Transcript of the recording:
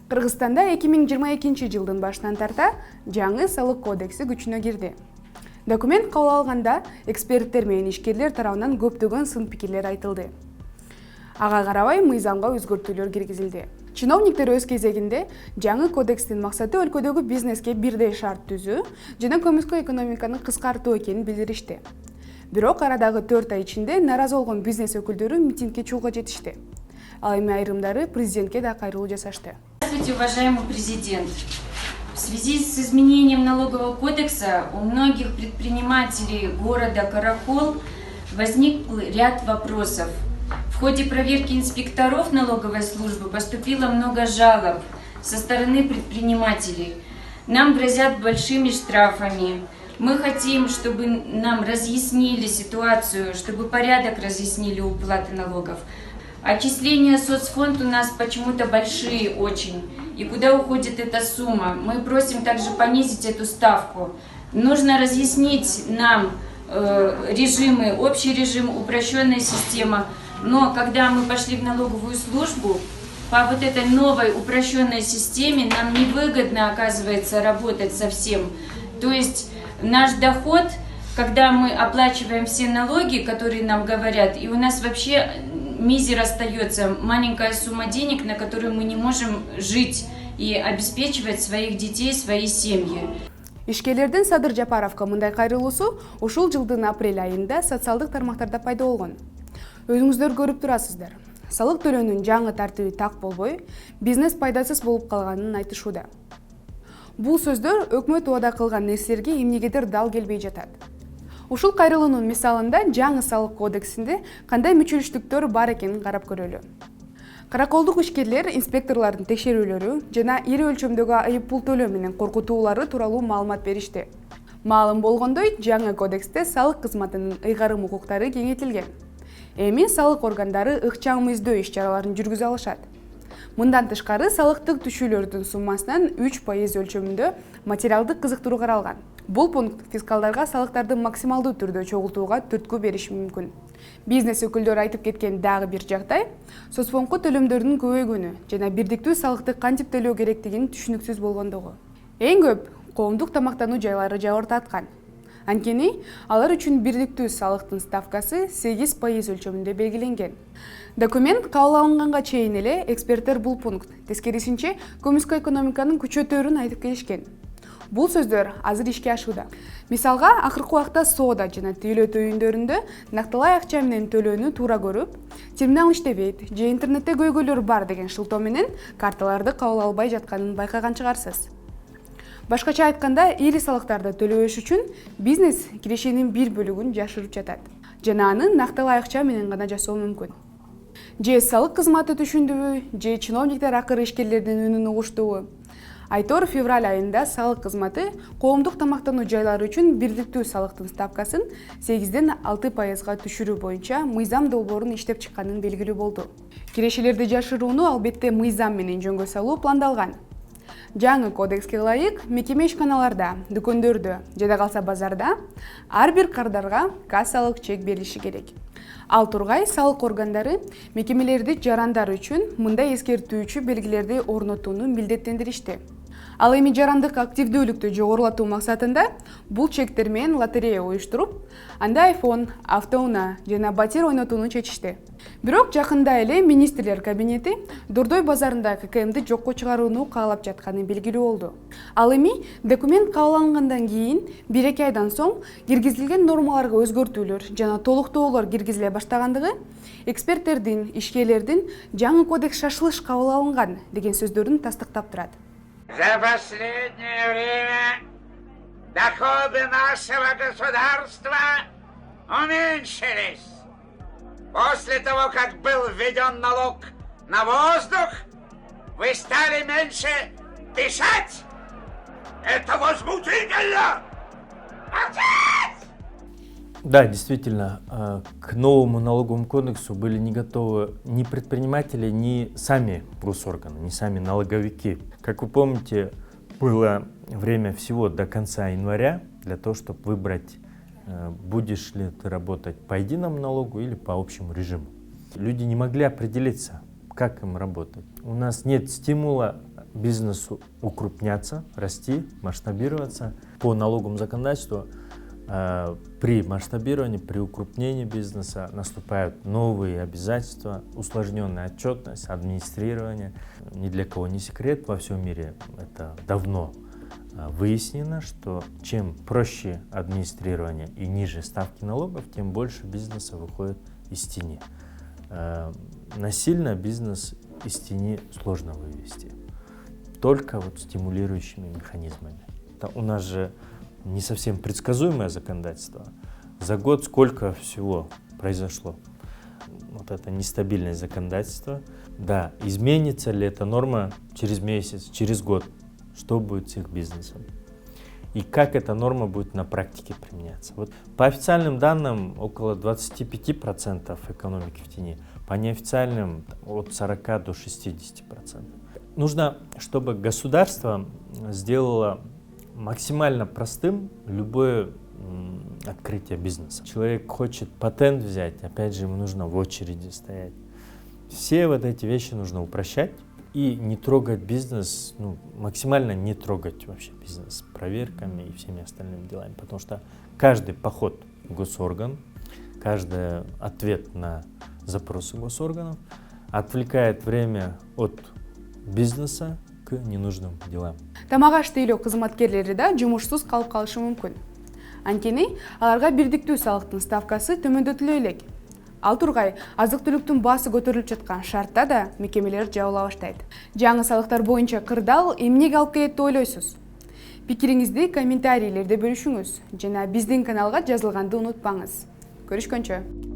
Кыргызстанда 2022 башынан тарта жаңы салык кодекси күчүнө кирди. Документ кабыл алганда эксперттер менен ишкерлер тарабынан көптөгөн сын пикирлер айтылды. Ага карабай мыйзамга өзгөртүүлөр киргизилди. Чиновниктер өз кезегинде жаңы кодекстин максаты өлкөдөгү бизнеске бирдей шарт түзүү жана көмүскө экономиканы кыскартуу экенин билдиришти. Бирок арадагы 4 ай ичинде наразы болгон бизнес өкүлдөрү митингге чууга жетишти. Ал эми айрымдары президентке да кайрылуу жасашты. Здравствуйте, уважаемый президент. В связи с изменением налогового кодекса у многих предпринимателей города Каракол возник ряд вопросов. В ходе проверки инспекторов налоговой службы поступило много жалоб со стороны предпринимателей. Нам грозят большими штрафами. Мы хотим, чтобы нам разъяснили ситуацию, чтобы порядок разъяснили уплаты налогов. Отчисления в соцфонд у нас почему-то большие очень. И куда уходит эта сумма? Мы просим также понизить эту ставку. Нужно разъяснить нам режимы, общий режим, упрощенная система. Но когда мы пошли в налоговую службу, по вот этой новой упрощенной системе нам невыгодно, оказывается, работать совсем. То есть наш доход, когда мы оплачиваем все налоги, которые нам говорят, и у нас вообще мизер остается, маленькая сумма денег, на которую мы не можем жить и обеспечивать своих детей, свои семьи. Ишкерлердин Садыр Жапаровго мындай кайрылуусу ушул жылдын апрель айында социалдык тармактарда пайда болгон. Өзүңүздөр көрүп турасыздар. Салык төлөөнүн жаңы тартиби так болбой, бизнес пайдасыз болуп калганын айтышууда. Бул сөздөр өкмөт убада кылган нерселерге эмнегедир дал келбей жатат. Ушул кайрылуунун мисалында жаңы салык кодексинде кандай мүчүлүштүктөр бар экенин карап көрөлү. Караколдук ишкерлер инспекторлордун текшерүүлөрү жана ири өлчөмдөгү айып пул төлөө менен коркутуулары тууралуу маалымат беришти. Маалым болгондой, жаңы кодексте салык кызматынын ыйгарым укуктары кеңейтилген. Эми салык органдары ыкчам издөө иш-чараларын жүргүзө алышат. Мындан тышкары салыктык түшүүлөрдүн суммасынан 3% өлчөмүндө материалдык кызыктыруу каралган. Бул пункт фискалдарга салыктарды максималдуу түрдө чогултууга түрткү бериши мүмкүн. Бизнес өкүлдөрү айтып кеткен дагы бир жагдай соцфондко төлөмдөрдүн көбөйгөнү жана бирдиктүү салыкты кантип төлөө керектигинин түшүнүксүз болгондугу. Эң көп коомдук тамактануу жайлары жабыр таткан. Анткени алар үчүн бирдиктүү салыктын ставкасы 8% өлчөмүндө белгиленген. Документ кабыл алынганга чейин эле эксперттер бул пункт тескерисинче көмүскө экономиканын күчөтөөрүн айтып келишкен. Бул сөздөр азыр ишке ашууда. Мисалга, акыркы убакта соода жана тейлөө өйүндөрүндө нактылай акча менен төлөөнү туура көрүп, терминал иштебейт же интернетте көйгөйлөр бар деген шылтоо менен карталарды кабыл албай жатканын байкаган чыгарсыз. Башкача айтканда, ири салыктарды төлөбөш үчүн бизнес кирешенин бир бөлүгүн жашырып жатат жана аны нактылай акча менен гана жасоо мүмкүн. Же салык кызматы түшүндүбү, же чиновниктер акыры ишкерлердин үнүн угуштубу? Айтор февраль айында салык кызматы коомдук тамактануу жайлары үчүн бирдиктүү салыктын ставкасын 8-ден 6%га түшүрүү боюнча мыйзам долбоорун иштеп чыкканын белгилүү болду. Кирешелерди жашырууну албетте мыйзам менен жөнгө салуу пландалган. Жаңы кодекске ылайык мекеме ишканаларда, дүкөндөрдө, жада калса базарда ар бир кардарга кассалык чек берилиши керек. Ал тургай салык органдары мекемелерди жарандар үчүн мындай эскертүүчү белгилерди орнотууну милдеттендиришти. Ал эми жарандык активдүүлүктү жогорулатуу максатында бул чектер менен лотерея уюштуруп, анда iPhone, автоунаа жана батир ойнотууну чечишти. Бирок жакында эле министрлер кабинети Дордой базарында ККМди жокко чыгарууну каалап жатканы белгилүү болду. Ал эми документ кабыл алынгандан кийин 1-2 айдан соң киргизилген нормаларга өзгөртүүлөр жана толуктоолор киргизиле баштагандыгы эксперттердин, ишкерлердин жаңы кодекс шашылыш кабыл алынган деген сөздөрүн тастыктап турат. За последнее время доходы нашего государства уменьшились. После того, как был введен налог на воздух, вы стали меньше дышать. Это возмутительно! Молчать! Да, действительно, к новому налоговому кодексу были не готовы ни предприниматели, ни сами госорганы, ни сами налоговики. Как вы помните, было время всего до конца января для того, чтобы выбрать, будешь ли ты работать по единому налогу или по общему режиму. Люди не могли определиться, как им работать. У нас нет стимула бизнесу укрупняться, расти, масштабироваться. По налоговому законодательству при масштабировании, при укрупнении бизнеса наступают новые обязательства, усложненная отчетность, администрирование. Ни для кого не секрет, во всем мире это давно выяснено, что чем проще администрирование и ниже ставки налогов, тем больше бизнеса выходит из тени. Насильно бизнес из тени сложно вывести, только вот стимулирующими механизмами. У нас же не совсем предсказуемое законодательство. За год сколько всего произошло? Вот это нестабильность законодательства. Да, изменится ли эта норма через месяц, через год? Что будет с их бизнесом? И как эта норма будет на практике применяться? Вот по официальным данным около 25% экономики в тени, по неофициальным от 40 до 60%. Нужно, чтобы государство сделало максимально простым любое открытие бизнеса. Человек хочет патент взять, опять же, ему нужно в очереди стоять. Все вот эти вещи нужно упрощать и не трогать бизнес, максимально не трогать вообще бизнес с проверками и всеми остальными делами, потому что каждый поход в госорган, каждый ответ на запросы госорганов отвлекает время от бизнеса к ненужным делам. Тамак аштейлөө кызматкерлери да жумушсуз калып калышы мүмкүн. Анткени аларга бирдиктүү салыктын ставкасы төмөндөтүлө элек. Ал тургай азык-түлүктүн баасы көтөрүлүп жаткан шартта да мекемелер жабыла баштайт. Жаңы салыктар боюнча кырдаал эмнеге алып келет деп ойлойсуз? Пикириңизди комментарийлерде бөлүшүңүз жана биздин каналга жазылганды унутпаңыз. Көрүшкөнчө.